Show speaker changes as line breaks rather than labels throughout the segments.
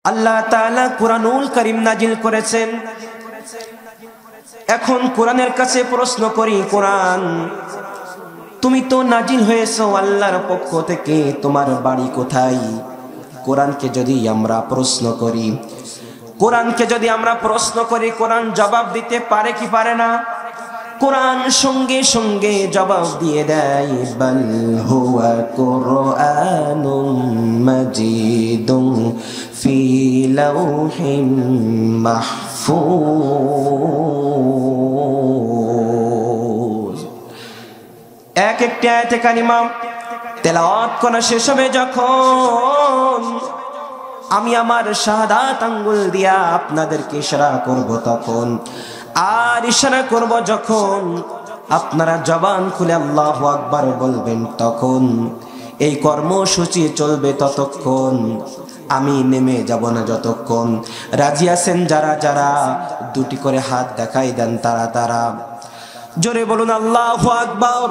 আল্লাহ তাআলা কুরআনুল কারীম নাজিল করেছেন। এখন কোরআনের কাছে প্রশ্ন করি, কোরআন তুমি তো নাজিল হয়েছো আল্লাহর পক্ষ থেকে, তোমার বাড়ি কোথায়? কোরআনকে যদি আমরা প্রশ্ন করি, কোরআন জবাব দিতে পারে কি পারে না? কোরআন সঙ্গে সঙ্গে জবাব দিয়ে দেয়, বাল হুয়া কুরআনুম মাজিদুন ফি লাউহিম মাহফুজ। এক একটি আয়াতে কারিমা তেলাওয়াত করা শেষ হবে যখন, আমি আমার শাহাদাত আঙ্গুল দিয়া আপনাদেরকে ইশারা করব তখন, আর ইশারা করব যখন আপনারা জবান খুলে আল্লাহু আকবার বলবেন তখন, এই কর্মসূচি চলবে ততক্ষণ, আমি নেমে যাব না যতক্ষণ। রাজি আছেন যারা যারা দুটি করে হাত দেখাই দেন তারা জোরে বলুন আল্লাহু আকবার,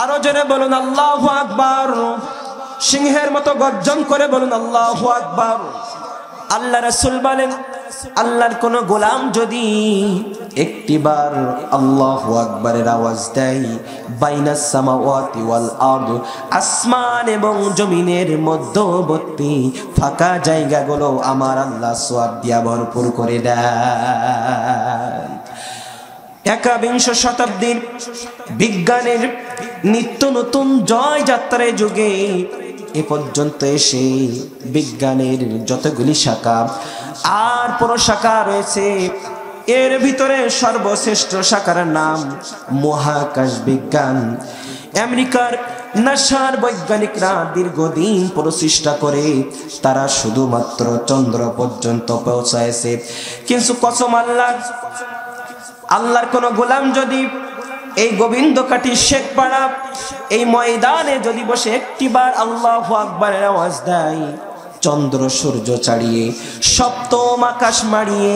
আরো জোরে বলুন আল্লাহু আকবার, সিংহের মতো গর্জন করে বলুন আল্লাহু আকবার। আল্লাহ রাসূল বলেন, আল্লাহর কোন গোলাম যদি একটিবার আল্লাহু আকবারের আওয়াজ দেয়, বাইনাস সামাওয়াতি ওয়াল আরদ, আসমান এবং জমিনের মধ্যবর্তী ফাঁকা জায়গাগুলো আমার আল্লাহ সওয়াব দিয়া ভরপুর করে দেন। একবিংশ শতাব্দীর বিজ্ঞানের নিত্য নতুন জয় যাত্রার যুগে এ পর্যন্ত এসে বিজ্ঞানের যতগুলি শাখা আর প্রশাখা রয়েছে, এর ভিতরে সর্বশ্রেষ্ঠ শাখার নাম মহাকাশ বিজ্ঞান। আমেরিকার নাসার বৈজ্ঞানিকরা দীর্ঘদিন প্রচেষ্টা করে তারা শুধুমাত্র চন্দ্র পর্যন্ত পৌঁছায়ছে। কিন্তু কসম আল্লাহর কোন গোলাম যদি এই গোবিন্দকাটি শেখপাড়া এই ময়দানে যদি বসে একটিবার আল্লাহু আকবারের আওয়াজ দেয়, চন্দ্র সূর্য ছাড়িয়ে সপ্তম আকাশ মাড়িয়ে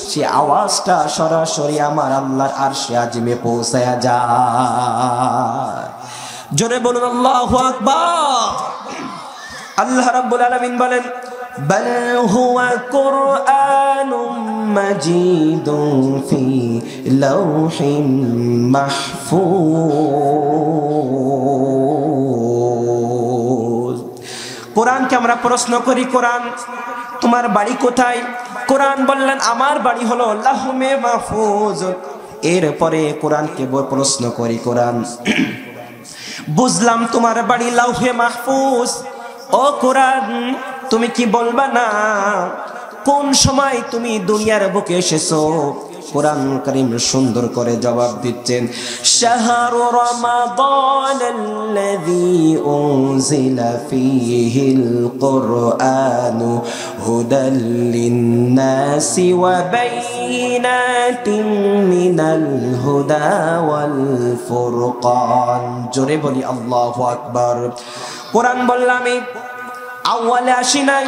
সে আওয়াজটা সরাসরি আমার আল্লাহর আরশে আজিমে পৌঁছায়া যায়। জোরে বলুন আল্লাহু আকবার। আল্লাহ রাব্বুল আলামিন বলেন, বাল হুয়া কুরআনুম মাজিদুন ফি লাউহিম মাহফুজ। কোরআনকে আমরা প্রশ্ন করি, কোরআন তোমার বাড়ি কোথায়? কোরআন বললেন, আমার বাড়ি হলো লাউহে মাহফুজ। এরপরে কোরআনকে প্রশ্ন করি, কোরআন বুঝলাম তোমার বাড়ি লাউহে মাহফুজ, ও কোরআন তুমি কি বলবা না কোন সময় তুমি দুনিয়ার বুকে এসেছো? কোরআন কারীম সুন্দর করে জবাব দিচ্ছেন, শাহরু রমাদানাল্লাযী উনজিলা ফীহিল কুরআনু হুদাল লিন্নাসি ওয়া বাইয়িনাতিন মিনাল হুদা ওয়াল ফুরকান। জোরে বলি আল্লাহু আকবার। কোরআন বললাম আউয়ালে আসি নাই,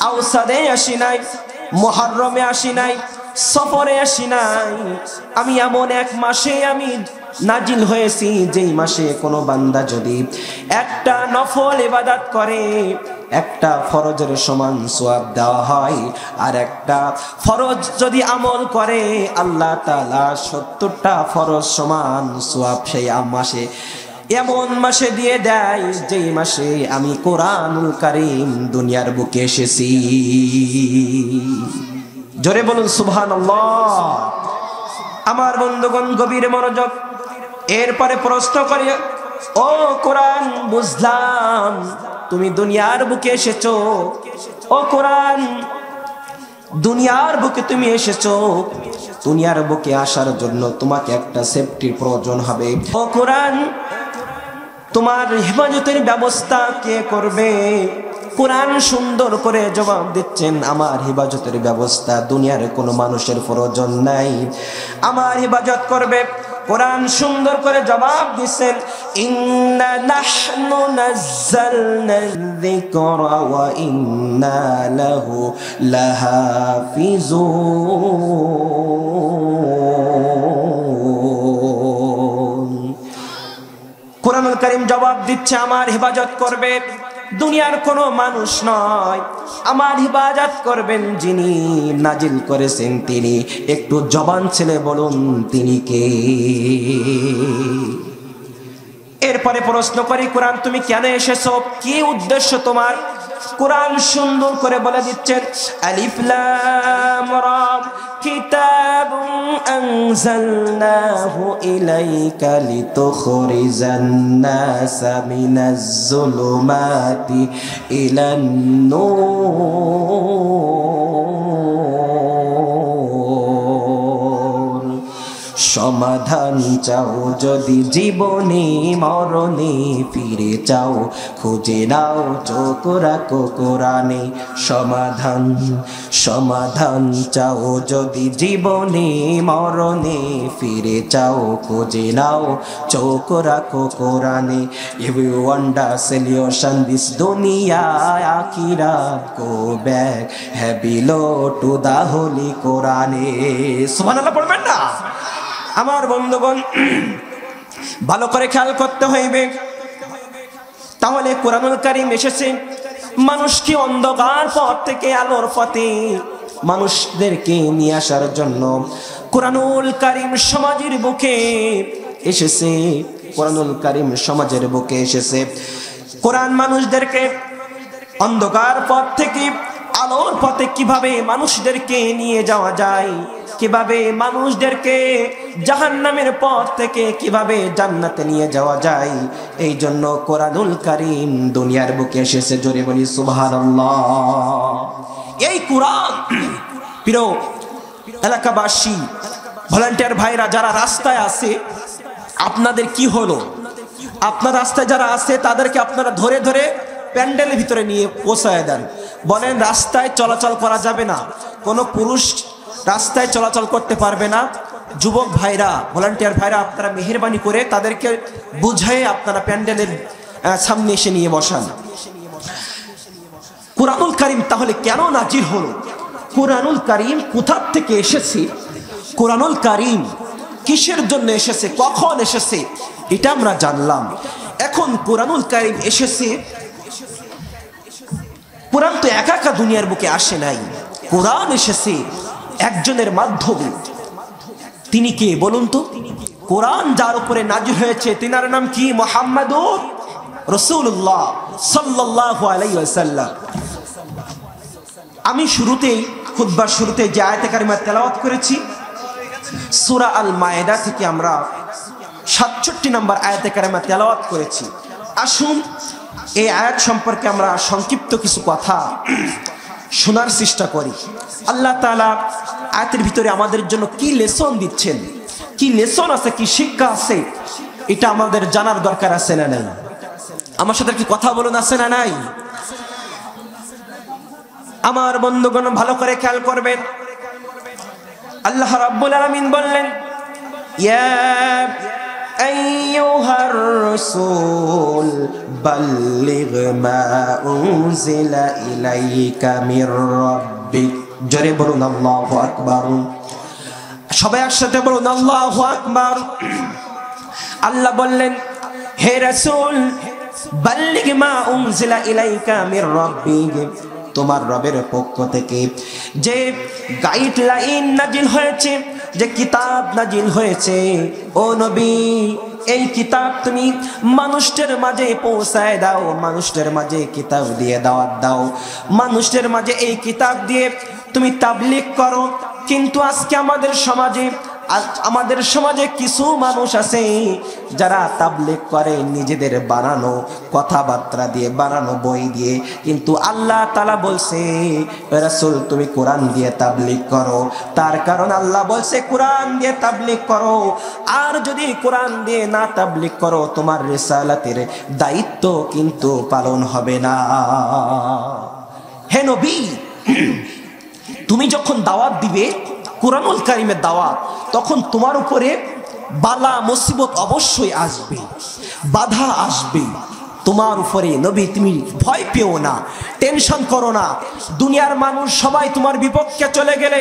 আওসাদে আসি নাই, মুহররমে আসি নাই, সফরে আসি নাই, আমি এমন এক মাসে আমি নাজিল হয়েছি যেই মাসে কোনো বান্দা যদি একটা নফল ইবাদত করে একটা ফরজের সমান সওয়াব দেওয়া হয়, আর একটা ফরজ যদি আমল করে আল্লাহ তাআলা ৭০টা ফরজ সমান সওয়াব সেই মাসে এমন মাসে দিয়ে দেয় যেই মাসে আমি কোরআনুল কারীম দুনিয়ার বুকে এসেছি। জোরে বলুন সুবহানাল্লাহ। আমার বন্ধুগণ গভীর মনোযোগ। এরপরে প্রশ্ন করি, ও কোরআন বুঝলাম তুমি দুনিয়ার বুকে এসেছো, ও কোরআন দুনিয়ার বুকে তুমি এসেছো, দুনিয়ার বুকে আসার জন্য তোমাকে একটা সেফটির প্রয়োজন হবে। ও কোরআন তোমার হেফাজতের ব্যবস্থা কে করবে? কোরআন সুন্দর করে জবাব দিচ্ছেন, আমার হেফাজতের ব্যবস্থা দুনিয়ার কোনো মানুষের প্রয়োজন নাই, আমার হেফাজত করবে। কোরআন সুন্দর করে জবাব দিচ্ছেন, ইন্না নাহনু নাযালনা যিকরা ওয়া ইন্না লাহু লাহাফিজুন। কোরআনুল কারীম জবাব দিচ্ছে আমার হেফাজত করবে, দুনিয়ার কোনো মানুষ নয়, আমার ইবাদত করবেন যিনি নাজিল করেছেন তিনি। একটু জবান ছেলে বলুন তিনি কে? এরপরে প্রশ্ন করি, কোরআন তুমি কেন এসেছো, কি উদ্দেশ্য তোমার? কোরআন সুন্দর করে বলে দিচ্ছেন, আলিফ লাম রা কিতাবুন আনজালনাহু ইলাইকা লিতুখরিজান নাসা মিনাজ যুলুমাতি ইলান নূর। সমাধান চাও যদি জীবনে মরণে, ফিরে চাও খুঁজে নাও চোখ রাখো কোরআনে। সমাধান সমাধান চাও যদি জীবনে মরণে, ফিরে চাও খুঁজে নাও চোখ রাখো কোরআনে। If you want a solution this dunya akhirat, go back below to the holy Quran. সুবহানাল্লাহ পড়বেন না? আমার বন্ধুগণ, ভালো করে খেয়াল করতে হইবে। তাহলে কোরআনুল কারীম এসেছে মানুষকে অন্ধকার পথ থেকে আলোর পথে মানুষদেরকে নিয়ে আসার জন্য। কোরআনুল কারীম সমাজের বুকে এসেছে, কোরআনুল কারীম সমাজের বুকে এসেছে। কোরআন মানুষদেরকে অন্ধকার পথ থেকে আলোর পথে কিভাবে মানুষদেরকে নিয়ে যাওয়া যায়, কিভাবে মানুষদেরকে জাহান্নামের পথ থেকে কিভাবে জান্নাতে নিয়ে যাওয়া যায়, এই জন্য কোরআনুল কারীম দুনিয়ার বুকে এসেছে। জোরে বলি সুবহানাল্লাহ। এই কোরআন প্রিয় এলাকাবাসী, ভলান্টিয়ার ভাইরা যারা রাস্তায় আছে, আপনাদের কি হলো? আপনার রাস্তায় যারা আছে তাদেরকে আপনারা ধরে ধরে প্যান্ডেলের ভিতরে নিয়ে পৌঁছায় দেন। বলেন রাস্তায় চলাচল করা যাবে না, কোনো পুরুষ রাস্তায় চলাচল করতে পারবে না। যুবক ভাইরা, ভলান্টিয়ার ভাইরা, আপনারা মেহেরবানি করে তাদেরকে বুঝায়ে আপনারা প্যান্ডেলের সামনে এসে নিয়ে বসান। কোরআনুল কারীম তাহলে কেন নাজিল হলো? কোরআনুল কারীম কোথা থেকে এসেছে? কোরআনুল কারীম কিসের জন্য এসেছে, কখন এসেছে, এটা আমরা জানলাম। এখন কোরআনুল কারীম এসেছে, কোরআন তো একা একা দুনিয়ার বুকে আসে নাই, কোরআন এসেছে একজনের মাধ্যমে। তিনি কে বলুন তো? কোরআন যার উপরে নাজিল হয়েছে তিনার নাম কি? মুহাম্মাদুর রাসূলুল্লাহ সাল্লাল্লাহু আলাইহি ওয়াসাল্লাম। আমি শুরুতেই, খুতবার শুরুতে যে আয়াতে কারিমা তেলাওয়াত করেছি সূরা আল মায়েদা থেকে, আমরা 67 নম্বর আয়াতে কারিমা তেলাওয়াত করেছি। আসুন এই আয়াত সম্পর্কে আমরা সংক্ষিপ্ত কিছু কথা শোনার চেষ্টা করি। আল্লাহ তাআলা আয়াতের ভিতরে আমাদের জন্য কি লেসন দিচ্ছেন, কি লেসন আছে, কি শিক্ষা আছে, এটা আমাদের জানার দরকার আছে না নাই? আমার সাথে কি কথা বলুন, আছে না নাই? আমার বন্ধুগণ ভালো করে খেয়াল করবেন। আল্লাহ রাব্বুল আলামিন বললেন, ইয়া আইয়ুহার রাসূল বাল্লিগ মা উনজিলা ইলাইকা মির রাব্বিক। জোরে বলুন আল্লাহু আকবার। সবাই একসাথে বলুন আল্লাহু আকবার। আল্লাহ বললেন, হে রাসূল, বাল্লিগ মা উনজিলা ইলাইকা মির রাব্বিক, তোমার রবের পক্ষ থেকে যে গাইডলাইন নাজিল হয়েছে, যে কিতাব নাজিল হয়েছে, ও নবী এই কিতাব তুমি মানুষের মাঝে পৌঁছায় দাও, মানুষের মাঝে কিতাব দিয়ে দাওয়াত দাও, মানুষের মাঝে এই কিতাব দিয়ে তুমি তাবলীগ করো। কিন্তু আজকে আমাদের সমাজে কিছু মানুষ আছে যারা তাবলীগ করে নিজেদের বানানো কথাবার্তা দিয়ে, বানানো বই দিয়ে। কিন্তু আল্লাহ তাআলা বলছে, রাসূল তুমি কোরআন দিয়ে তাবলীগ করো। তার কারণ আল্লাহ বলছে কোরআন দিয়ে তাবলীগ করো, আর যদি কোরআন দিয়ে না তাবলীগ করো তোমার রিসালাতের দায়িত্ব কিন্তু পালন হবে না। হে নবী, তুমি যখন দাওয়াত দিবে কোরআনুল কারীমের দাওয়াত, তখন তোমার উপরে বালা মুসিবত অবশ্যই আসবে, বাধা আসবে তোমার উপরে। নবী তুমি ভয় পেও না, টেনশন করো না। দুনিয়ার মানুষ সবাই তোমার বিপক্ষে চলে গেলে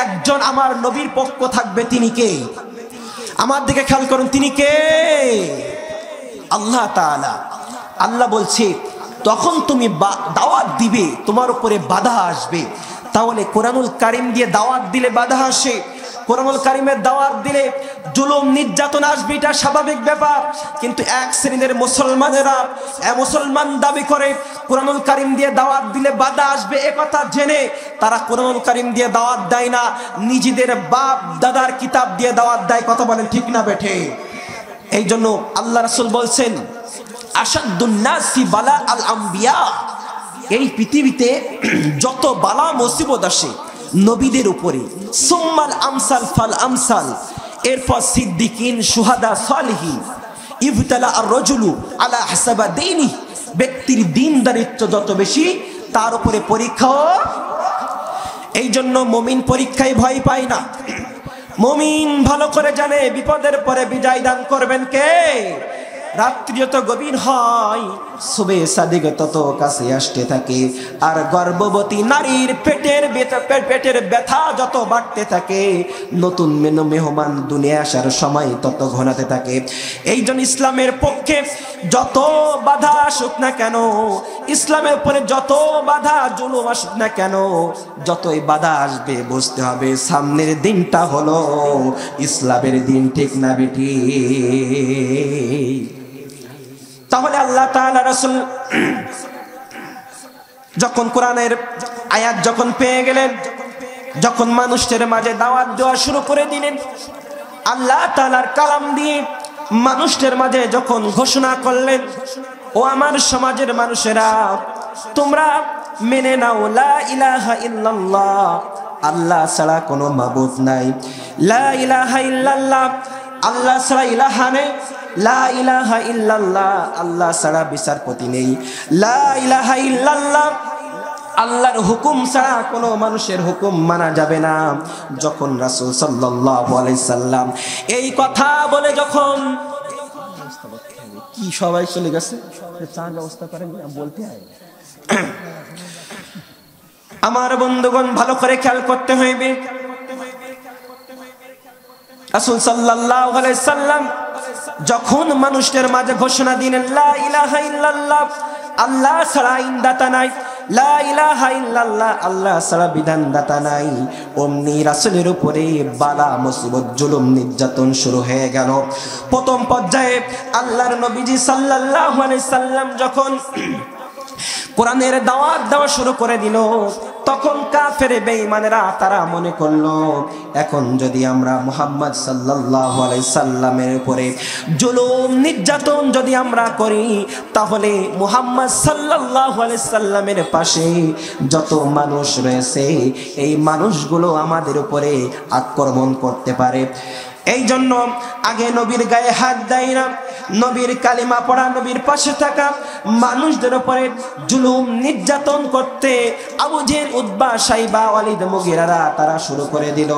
একজন আমার নবীর পক্ষ থাকবে। তিনি কে? আমার দিকে খেয়াল করুন, তিনি কে? আল্লাহ তাআলা। আল্লাহ বলছে, তখন তুমি দাওয়াত দিবে, তোমার উপরে বাধা আসবে। তাহলে কোরআনুল কারীম দিয়ে দাওয়াত দিলে বাধা আসে, কোরআনুল কারীমের দাওয়াত দিলে জুলুম নির্যাতন আসবে, এটা স্বাভাবিক ব্যাপার। কিন্তু এক শ্রেণীর মুসলমানেরা মুসলমান দাবি করে কোরআনুল কারীম দিয়ে দাওয়াত দিলে বাধা আসবে, একথা জেনে তারা কোরআনুল কারীম দিয়ে দাওয়াত দেয় না, নিজেদের বাপ দাদার কিতাব দিয়ে দাওয়াত দেয়। কথা বলেন ঠিক না বেঠে? এই জন্য আল্লাহ রাসূল বলছেন, আশাদ্দুন নাসি বালা আল আম্বিয়া, এই পৃথিবীতে যত বালা মুসিবত আসে নবীদের উপরে, সুম্মাল আমসাল ফাল আমসাল, এরপর সিদ্দিকিন, শুহাদা, সালিহিন, ইবতালা আর রাজুলু আলা হাসাবা দীনি, ব্যক্তির দীনদারিত্ব যত বেশি তার উপরে পরীক্ষাও। এই জন্য মুমিন পরীক্ষায় ভয় পায় না। মুমিন ভালো করে জানে বিপদের পরে বিজয় দান করবেন কে। রাত্রি যত গভীর হয় সুবে সাদিক তত কাছে আসতে থাকে, আর গর্ভবতী নারীর পেটের ব্যথা যত বাড়তে থাকে, নতুন মেহমান দুনিয়া আসার সময় তত ঘনাতে থাকে। এই জন্য ইসলামের পক্ষে যত বাধা আসুক না কেন, ইসলামের উপরে যত বাধা জুলুম আসুক না কেন, যতই বাধা আসবে বুঝতে হবে সামনের দিনটা হলো ইসলামের দিন। ঠিক না বেটি? তাহলে আল্লাহ তাআলা রাসূল যখন কোরআনের আয়াত যখন পেয়ে গেলেন, যখন মানুষের মাঝে দাওয়াত দেওয়া শুরু করে দিলেন, আল্লাহ তাআলার কালাম দিয়ে মানুষের মাঝে যখন ঘোষণা করলেন, ও আমার সমাজের মানুষেরা, তোমরা মেনে নাও লা ইলাহা ইল্লাল্লাহ, আল্লাহ ছাড়া কোনো মাবুদ নাই। লা ইলাহা ইল্লাল্লাহ, আল্লাহ ছাড়া ইলাহা নেই। লা ইলাহা ইল্লাল্লাহ, আল্লাহ ছাড়া বিচারপতি নেই। লা ইলাহা ইল্লাল্লাহ, আল্লাহর হুকুম ছাড়া কোনো মানুষের হুকুম মানা যাবে না। যখন রাসূল সাল্লাল্লাহু আলাইহি সাল্লাম এই কথা বলে, যখন কি সবাই চলে গেছে, চার ব্যবস্থা করেন বলতে হয়। আমার বন্ধুগণ ভালো করে খেয়াল করতে হইবে, রাসূল সাল্লাল্লাহু আলাইহি সাল্লাম যখন মানুষের মাঝে ঘোষণা দিলেন লা ইলাহা ইল্লাল্লাহ, আল্লাহ ছাড়া ইনদাতা নাই, লা ইলাহা ইল্লাল্লাহ, আল্লাহ ছাড়া বিধানদাতা নাই, অমনি রাসূলের উপরে বালা মুসিবত জুলুম নির্যাতন শুরু হয়ে গেল। প্রথম পর্যায়ে আল্লাহর নবীজি সাল্লাল্লাহু আলাইহি সাল্লাম যখন কোরআনের দাওয়াত দেওয়া শুরু করে দিল, তখন কাফের বেঈমানেরা তারা মনে করলো, এখন যদি আমরা মুহাম্মদ সাল্লাল্লাহু আলাইহি সাল্লামের উপরে জুলুম নির্যাতন যদি আমরা করি, তাহলে মুহাম্মদ সাল্লাল্লাহু আলাইহি সাল্লামের পাশে যত মানুষ রয়েছে এই মানুষগুলো আমাদের উপরে আক্রমণ করতে পারে। এই জন্য আগে নবীর গায়ে হাত দেয় না, নবীর কালিমা পড়া, নবীর পাশে থাকা মানুষদের উপরে জুলুম নির্যাতন করতে আবু জেহেল, উতবা, শাইবা, ওয়ালিদ, মুগীরারা তারা শুরু করে দিল।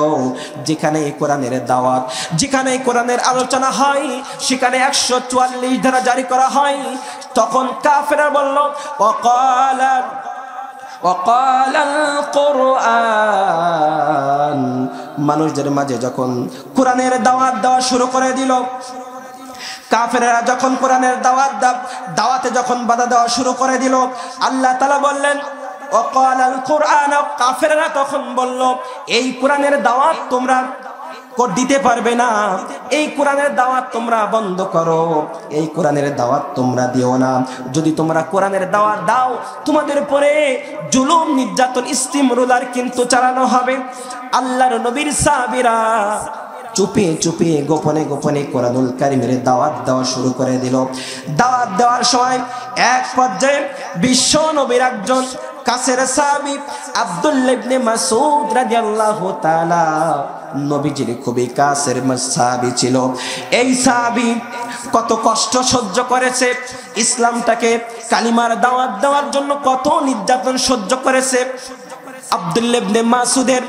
যেখানে কোরআনের দাওয়াত, যেখানে কোরআনের আলোচনা হয়, সেখানে 144 ধারা জারি করা হয়। তখন কাফেররা বলল, ওয়াকালাল কুরআন, মানুষদের মাঝে যখন কোরআনের দাওয়াত দেওয়া শুরু করে দিল, কাফেররা যখন কোরআনের দাওয়াতে যখন বাধা দেওয়া শুরু করে দিল, আল্লাহ তাআলা বললেন ওয়াকালাল কুরআন, কাফেররা তখন বলল, এই কোরআনের দাওয়াত তোমরা দিতে পারবে না, এই কোরআনের দাওয়াত তোমরা বন্ধ করো, এই কোরআনের দাওয়াত তোমরা দিও না। যদি তোমরা কোরআনের দাওয়াত দাও, তোমাদের উপরে জুলুম নির্যাতন ইস্তিমরুলার কিন্তু চালানো হবে। আল্লাহর নবীর সাহাবীরা চুপে চুপে গোপনে গোপনে কোরআনুল কারীমের দাওয়াত দেওয়া শুরু করে দিল। দাওয়াত দেওয়ার সময় এক পর্যায়ে বিশ্ব নবীর একজন কাছের সাহাবী আব্দুল্লাহ ইবনে মাসউদ রাদিয়াল্লাহু তাআলা নবীজির খুবই কাছের সাহাবী ছিল। এই সাহাবী কত কষ্ট সহ্য করেছে, ইসলামটাকে কালিমার দাওয়াত দেওয়ার জন্য কত নির্যাতন সহ্য করেছে। আব্দুল্লাহ ইবনে মাসউদের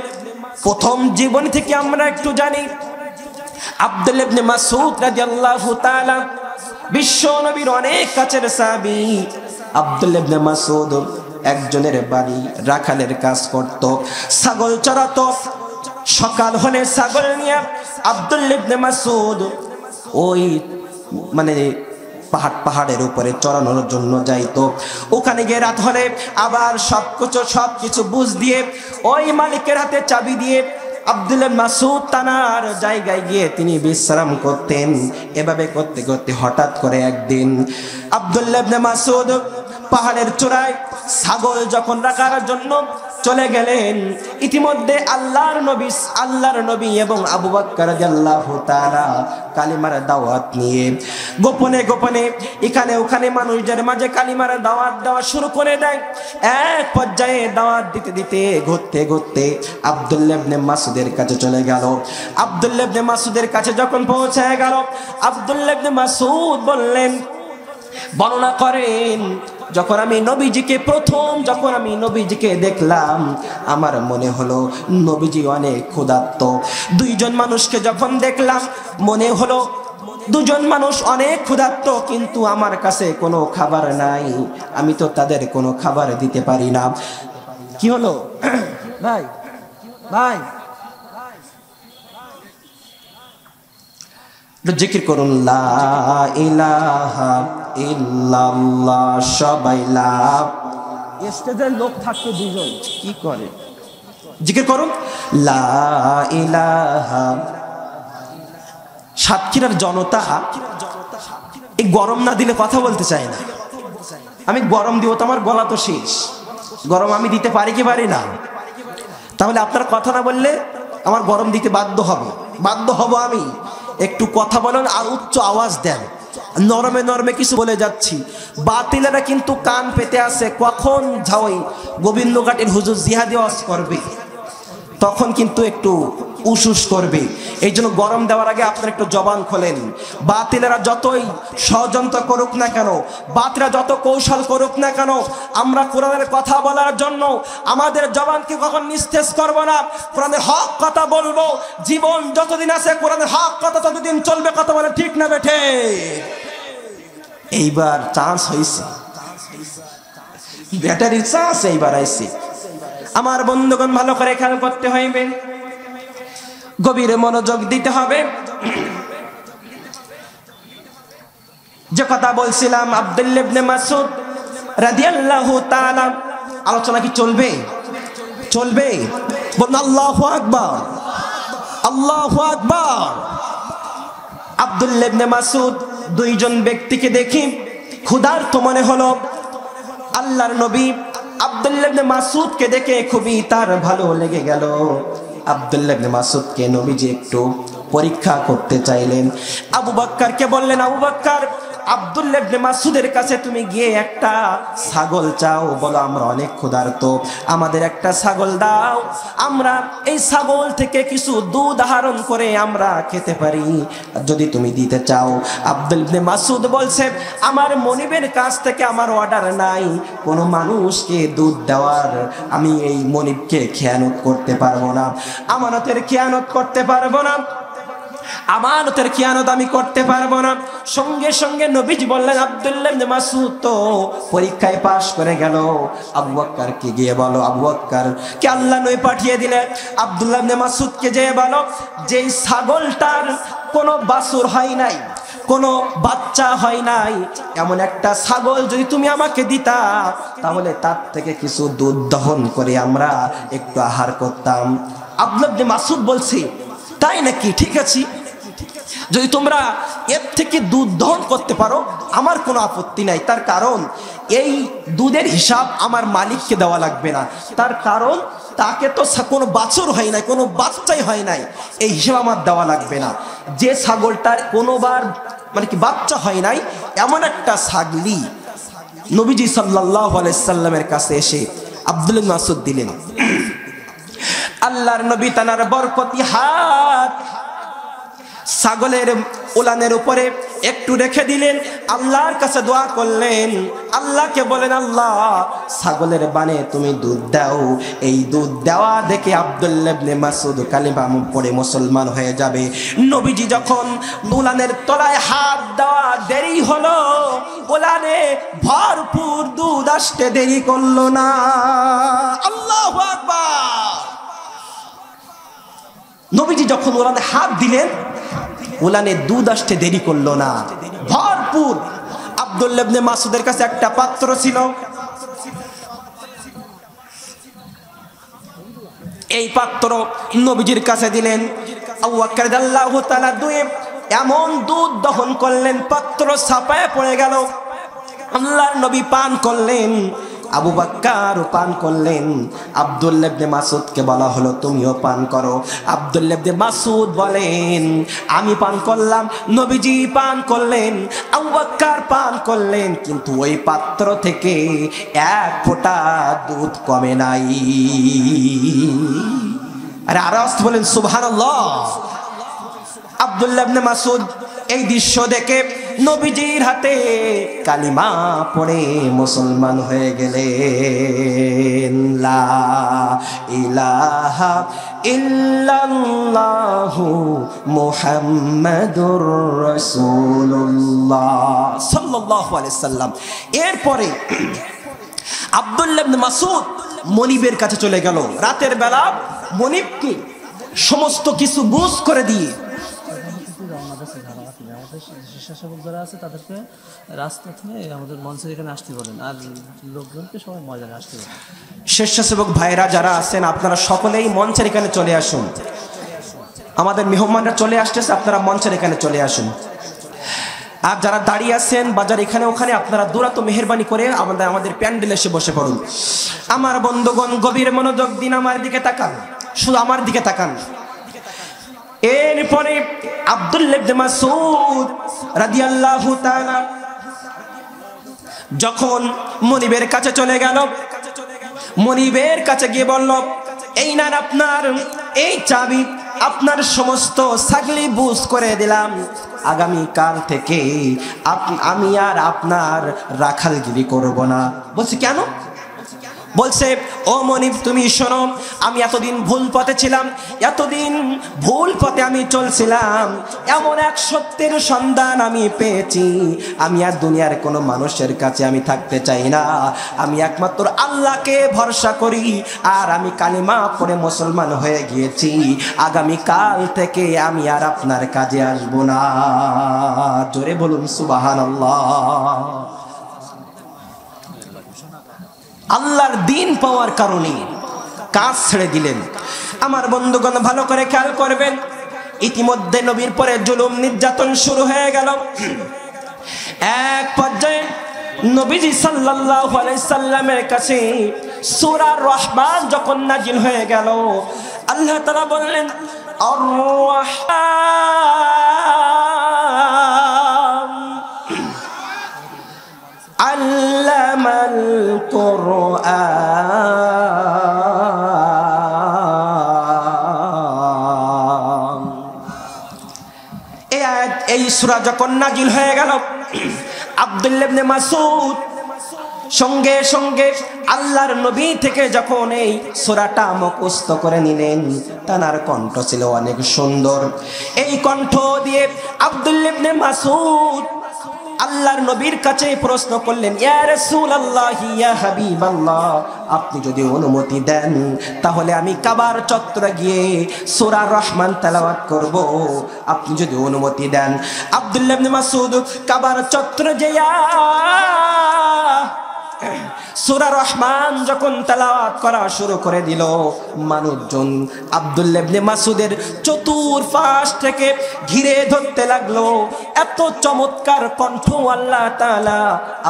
প্রথম জীবনী থেকে আমরা একটু জানি। আব্দুল্লাহ ইবনে মাসউদ রাদিয়াল্লাহু তাআলা বিশ্ব নবীর অনেক কাছের সাহাবী। আব্দুল্লাহ ইবনে মাসউদ একজনের বাড়ি রাখালের কাজ করত, ছাগল চড়াতো। সকাল হলে ছাগল নিয়ে আব্দুল্লাহ ইবনে মাসউদ ওই পাহাড়ের উপরে চড়ানোর জন্য যাইতো। ওখানে গিয়ে রাত হলে আবার সবকিছু বুঝ দিয়ে ওই মালিকের হাতে চাবি দিয়ে আব্দুল্লাহ ইবনে মাসউদ তানার জায়গায় গিয়ে তিনি বিশ্রাম করতেন। এভাবে করতে করতে হঠাৎ করে একদিন আব্দুল্লাহ ইবনে মাসউদ পাহাড়ের চূড়ায় ছাগল যখন রাখার জন্য চলে গেলেন, ইতিমধ্যে আল্লাহর নবী এবং আবু বকর রাদিয়াল্লাহু তাআলা কালিমার দাওয়াত নিয়ে গোপনে গোপনে এখানে ওখানে মানুষদের মাঝে কালিমার দাওয়াত দেওয়া শুরু করে দেয়। এক পর্যায়ে দাওয়াত দিতে দিতে ঘুরতে ঘুরতে আব্দুল্লাহ ইবনে মাসউদের কাছে চলে গেল। আব্দুল্লাহ ইবনে মাসউদের কাছে যখন পৌঁছায় গেল, আব্দুল্লাহ ইবনে মাসউদ বর্ণনা করেন, যখন আমি নবীজিকে দেখলাম আমার মনে হলো নবীজি অনেক ক্ষুধার্ত। দুইজন মানুষকে যখন দেখলাম মনে হলো দুজন মানুষ অনেক ক্ষুধার্ত, কিন্তু আমার কাছে কোনো খাবার নাই, আমি তো তাদের কোনো খাবার দিতে পারি না। কি হলো ভাই ভাই জিকির করুন, লা ইলাহা ইল্লাল্লাহ। সবাই লাভ স্টেজের লোক থাকতে দুজন কি করে জিকির করুন, লা ইলাহা। সাতক্ষীরার জনতা এই গরম না দিলে কথা বলতে চায় না। আমি গরম দিব তো আমার গলা তো শেষ, গরম আমি দিতে পারি কি পারি না? তাহলে আপনারা কথা না বললে আমার গরম দিতে বাধ্য হব আমি। একটু কথা বলেন আর উচ্চ আওয়াজ দেন। নরমে নরমে কিছু বলে যাচ্ছি, বাতিলেরা কিন্তু কান পেতে আছে কখন যাওই গোবিন্দঘাটের হুজুর জিহাদি ওয়াজ করবে, তখন কিন্তু একটু উসুস করবে। এই জন্য গরম দেওয়ার আগে আপনারা একটু জবান খোলেন। বাতিলেরা যতই ষড়যন্ত্র করুক না কেন, বাতিলেরা যত কৌশল করুক না কেন, আমরা কোরআনের কথা বলার জন্য আমাদের জবানকে কখন নিস্তেজ করব না। কোরআনের হক কথা বলবো, জীবন যতদিন আছে কোরআনের হক কথা ততদিন চলবে। কথা বলে ঠিক না বেঠে? এইবার চান্স হয়েছে, ব্যাটারির চান্স এইবার আইছে। আমার বন্ধুগণ ভালো করে খেয়াল করতে হইবে, গভীর মনোযোগ দিতে হবে। যে কথা বলছিলাম আব্দুল্লাহ ইবনে মাসউদ রাদিয়াল্লাহু তাআলা, আলোচনা কি চলবে? বলুন আল্লাহু আকবার, আল্লাহু আকবার। আব্দুল্লাহ ইবনে মাসউদ দুইজন ব্যক্তিকে দেখি ক্ষুধার্ত মনে হলো। আল্লাহর নবী আব্দুল্লাহ ইবনে মাসউদকে দেখে খুবই তার ভালো লেগে গেল। আব্দুল্লাহ ইবনে মাসউদকে নবীজি একটু পরীক্ষা করতে চাইলেন। আবু বকরকে বললেন, আবু বকর আব্দুল্লাহ ইবনে মাসউদের কাছে তুমি গিয়ে একটা ছাগল চাও, বলো আমরা অনেক ক্ষুধার্ত, আমাদের একটা ছাগল দাও, আমরা এই ছাগল থেকে কিছু দুধ আহরণ করে আমরা খেতে পারি, যদি তুমি দিতে চাও। আব্দুল্লাহ ইবনে মাসউদ বলছে, আমার মনিবের কাছ থেকে আমার অর্ডার নাই কোনো মানুষকে দুধ দেওয়ার, আমি এই মনিবকে খেয়ানত করতে পারবো না, আমানতের খেয়ানত করতে পারবো না, আমানতের খেয়ানত আমি করতে পারবো না। সঙ্গে সঙ্গে নবীজি বললেন, আব্দুল্লাহ ইবনে মাসউদ তো পরীক্ষায় পাশ করে গেল, আবু বকরকে গিয়ে বলো, আবু বকর কে আল্লাহ নবী পাঠিয়ে দিলেন, আব্দুল্লাহ ইবনে মাসউদকে যেয়ে বলো যে ছাগলটার কোনো বাছুর হয় নাই, কোনো বাচ্চা হয় নাই, এমন একটা ছাগল যদি তুমি আমাকে দিতা তাহলে তার থেকে কিছু দুধ দহন করে আমরা একটু আহার করতাম। আব্দুল্লাহ ইবনে মাসউদ বলছে, তাই নাকি? ঠিক আছে, যদি তোমরা এর থেকে দুধ দহন করতে পারো আমার কোনো আপত্তি নাই। তার কারণ এই দুধের হিসাব আমার মালিককে দেওয়া লাগবে না, তার কারণ তাকে তো কোনো বাছুর হয় নাই, কোনো বাচ্চাই হয় নাই, এই হিসাব আমার দেওয়া লাগবে না। যে ছাগলটার কোনোবার বাচ্চা হয় নাই এমন একটা ছাগলি নবীজি সাল্লাল্লাহু আলাইহি সাল্লামের কাছে এসে আব্দুল্লাহ ইবনে মাসউদ দিলেন। আল্লাহর নবী তানার বরকতি হাত ছাগলের উলানের উপরে একটু রেখে দিলেন, আল্লাহর কাছে দোয়া করলেন, আল্লাহকে বলেন, আল্লাহ ছাগলের বানে তুমি দুধ দাও, এই দুধ দেওয়া দেখে আব্দুল্লাহ ইবনে মাসউদ কালিমা পড়ে মুসলমান হয়ে যাবে। নবীজি যখন উলানের তলায় হাত দেওয়া দেরি হলো, উলানে ভরপুর দুধ আসতে দেরি করলো না। আল্লাহু আকবার। নবীজি যখন উলানে হাত দিলেন, উলানে দুধ আসতে দেরি করলো না, ভরপুর আব্দুল্লাহ ইবনে মাসউদের কাছে একটা পাত্র ছিল। এই পাত্র নবীজির কাছে দিলেন। আবু বকর রাদিয়াল্লাহু তাআলা দুয়ে এমন দুধ দহন করলেন, পাত্র ছাপায় পড়ে গেল। আল্লাহর নবী পান করলেন, আবু বকর পান করলেন। আব্দুল্লাহ ইবনে মাসউদকে বলা হলো তুমিও পান করো। আব্দুল্লাহ ইবনে মাসউদ বলেন আমি পান করলাম, নবীজি পান করলেন, আবু বকর পান করলেন, কিন্তু ওই পাত্র থেকে এক ফোঁটা দুধ কমে নাই। আরে আওয়াজ বলেন সুবহানাল্লাহ। আব্দুল্লাহ ইবনে মাসউদ এই দৃশ্য দেখে নবীজির হাতে কালিমা পড়ে মুসলমান হয়ে গেলেন। লা ইলাহা ইল্লাল্লাহু মুহাম্মাদুর রাসূলুল্লাহ সাল্লাল্লাহু আলাইহি সাল্লাম। এরপরে আব্দুল্লাহ ইবনে মাসউদ মনিবের কাছে চলে গেল। রাতের বেলা মনিবকে সমস্ত কিছু বুঝ করে দিয়ে স্বেচ্ছাসেবক যারা আছে তাদেরকে রাস্তা থেকে আমাদের মঞ্চের এখানে আসতে বলেন, আর লোকজনকে সবাই ময়দানে আসতে বলেন। স্বেচ্ছাসেবক ভাইরা যারা আছেন আপনারা সকলেই মঞ্চের এখানে চলে আসুন। আমাদের মেহমানরা চলে আসতেছে, আপনারা মঞ্চের এখানে চলে আসুন। আর যারা দাঁড়িয়ে আছেন বাজার এখানে ওখানে আপনারা দূরাত মেহেরবানি করে আমাদের প্যান্ডেলে এসে বসে পড়ুন। আমার বন্ধুগণ গভীর মনোযোগ দিন, আমার দিকে তাকান, শুধু আমার দিকে তাকান। এরপরে আব্দুল্লাহ ইবনে মাসউদ রাদিয়াল্লাহু তাআলা যখন মনিবের কাছে চলে গেল, মনিবের কাছে গিয়ে বলল এই না আপনার এই চাবি, আপনার সমস্ত ছাগলি বুঝ করে দিলাম, আগামী কাল থেকে আমি আর আপনার রাখালগিরি করব না। বলছি কেন? বলছে ও মনিব তুমি শোনো, আমি এতদিন ভুল পথে ছিলাম, এতদিন ভুল পথে আমি চলছিলাম, এমন এক সত্যের সন্ধান আমি পেয়েছি, আমি আর দুনিয়ার কোনো মানুষের কাছে আমি থাকতে চাই না, আমি একমাত্র আল্লাহকে ভরসা করি, আর আমি কালিমা পড়ে মুসলমান হয়ে গিয়েছি, আগামী কাল থেকে আমি আর আপনার কাজে আসব না। জোরে বলুন সুবহানাল্লাহ। আল্লাহর দিন পাওয়ার কারণে কাজ ছেড়ে দিলেন। আমার বন্ধুগণ ভালো করে খেয়াল করবেন, ইতিমধ্যে নবীর পরে জুলুম নির্যাতন শুরু হয়ে গেল। এক পর্যায়ে নবীজি সাল্লাল্লাহু আলাইহি সাল্লামের কাছে সূরা রহমান যখন নাজিল হয়ে গেল, আল্লাহ তাআলা বললেন আর রহমান আল্লামাল কুরআন। এই সূরা যখন নাজিল হয়ে গেল, আব্দুল্লাহ ইবনে মাসউদ সঙ্গে সঙ্গে আল্লাহর নবী থেকে যখন এই সূরাটা মুখস্থ করে নিলেন, তার কণ্ঠ ছিল অনেক সুন্দর। এই কণ্ঠ দিয়ে আব্দুল্লাহ ইবনে মাসউদ আল্লাহর নবীর কাছে প্রশ্ন করলেন, ইয়া রাসূলুল্লাহ ইয়া হাবিবাল্লাহ, আপনি যদি অনুমতি দেন তাহলে আমি কাবার চত্বরে গিয়ে সূরা রহমান তেলাওয়াত করব, আপনি যদি অনুমতি দেন। আব্দুল্লাহ ইবনে মাসউদ কাবার চত্বরে যায়া সূরা রহমান যখন তেলাওয়াত করা শুরু করে দিল, মানুষজন আব্দুল্লাহ ইবনে মাসউদের চতুর্পাশ থেকে ঘিরে ধরতে লাগলো। এত চমৎকার কণ্ঠ আল্লাহ তাআলা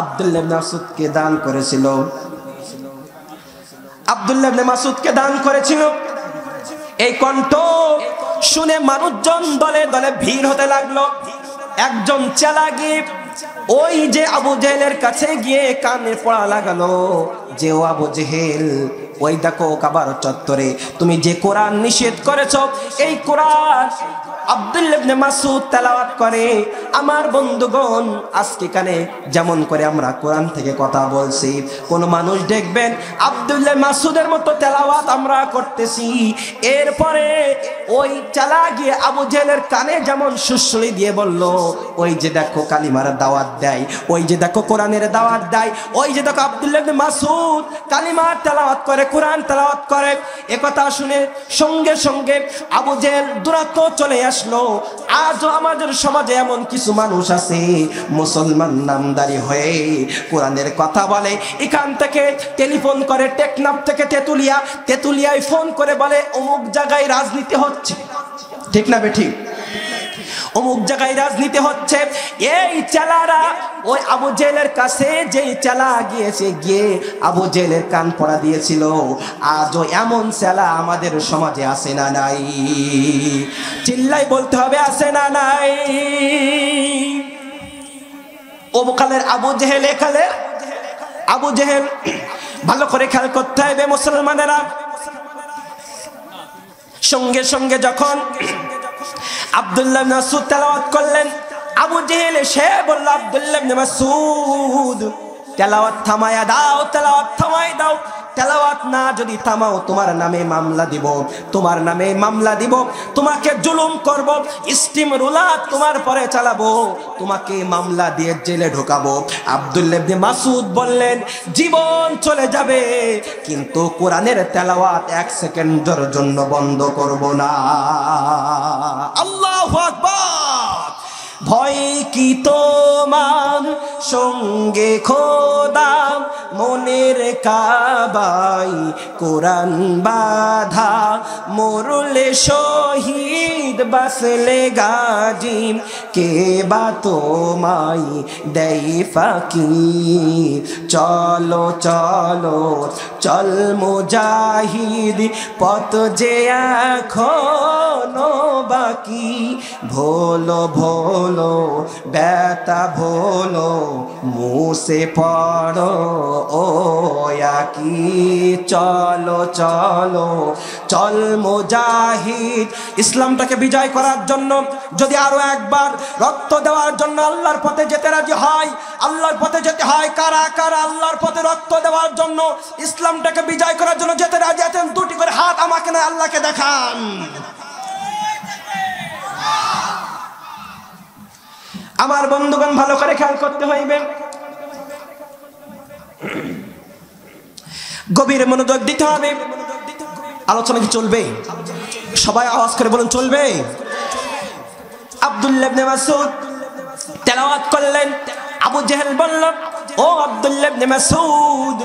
আব্দুল্লাহ ইবনে মাসউদকে দান করেছিল, আব্দুল্লাহ ইবনে মাসউদকে দান করেছিল। এই কণ্ঠ শুনে মানুষজন দলে দলে ভিড় হতে লাগলো। একজন চেলা গিয়ে ওই যে আবু জেহেলের কাছে গিয়ে কানে পড়া লাগালো যে ও আবু জেহেল, ওই দেখো কাবার চত্বরে তুমি যে কোরআন নিষেধ করেছো, এই কোরআন আব্দুল্লাহ ইবনে মাসউদ তেলাওয়াত করে। আমার বন্ধুগণ আজকে কানে যেমন করে আমরা কোরআন থেকে কথা বলছি, কোন মানুষ দেখবেন আব্দুল্লাহ মাসউদের মতো তেলাওয়াত আমরা করতেছি, এরপরে ওই চালা গিয়ে আবু জেহেলের কানে যেমন সুসুলি দিয়ে বলল, ওই যে দেখো কালিমার দাওয়াত দেয়, ওই যে দেখো কোরআনের দাওয়াত দেয়, ওই যে দেখো আব্দুল্লাহ ইবনে মাসউদ মাসউদ কালিমা তেলাওয়াত করে, কোরআন তেলাওয়াত করে। একথা শুনে সঙ্গে সঙ্গে আবু জেহেল দূরত্ব চলে আসলো। আজও আমাদের সমাজে এমন কিছু মানুষ আছে মুসলমান নামদারি হয়ে কোরআনের কথা বলে। এখান থেকে টেলিফোন করে টেকনাফ থেকে তেতুলিয়ায় ফোন করে বলে অমুক জায়গায় রাজনীতি হচ্ছে, ঠিক না বেঠিক? অমুক জায়গায় রাজনীতি হচ্ছে। এই চেলারা ওই আবু জেহেলের কাছে যেই চেলা গিয়েছে, গিয়ে আবু জেহেলের কান পড়া দিয়েছিল, আজও এমন চেলা আমাদের সমাজে আছে না নাই? চিল্লাই বলতে হবে আছে না নাই? ও কালের আবু জেহেল, একালের আবু জেহেল। ভালো করে খেয়াল করতে হবে মুসলমানেরা। সঙ্গে সঙ্গে যখন আব্দুল্লাহ ইবনে মাসউদ তেলাওয়াত করলেন, আবু জেহেল সে বলল, আব্দুল্লাহ ইবনে মাসউদ তেলাওয়াত থামায়া দাও, তেলাওয়াত থামাই দাও। তেলাওয়াত না যদি থামাও তোমার নামে মামলা দিব, তোমার নামে মামলা দিব, তোমাকে জুলুম করব, স্টিম রুলার তোমার পরে চালাবো, তোমাকে মামলা দিয়ে জেলে ঢোকাবো। আব্দুল্লাহ ইবনে মাসউদ বললেন, জীবন চলে যাবে কিন্তু কোরআনের তেলাওয়াত 1 সেকেন্ডের জন্য বন্ধ করব না। আল্লাহু আকবার। ভয় কি তোমার সঙ্গে খোদা, মনের কাবাই কোরআন বাধা, মরলে শহীদ বাসলে গাজী, কে বা তোমায় দেয় ফাঁকি। চলো চলো চল মুজাহিদ, পথ যে এখনো বাকি, ভোলো ভোলো ব্যথা ভোলো, মুছে পড়ো ও কি। চলো চলো চল মুজাহিদ। ইসলামটাকে বিজয় করার জন্য যদি আরো একবার রক্ত দেওয়ার জন্য আল্লাহর পথে যেতে রাজি হয়, আল্লাহর পথে যেতে হয়। কারা কারা আল্লাহর পথে রক্ত দেওয়ার জন্য, ইসলামটাকে বিজয় করার জন্য যেতে রাজি আছেন? দুটি করে হাত আমাকে না আল্লাহকে দেখান। আমার বন্ধুগণ ভালো করে খেয়াল করতে হইবে, গভীর মনোযোগ দিতে হবে। আলোচনা কি চলবে? সবাই আওয়াজ করে বলুন চলবে। আব্দুল্লাহ ইবনে মাসউদ তেলাওয়াত করলেন। আবু জেহেল বলল, ও আব্দুল্লাহ ইবনে মাসউদ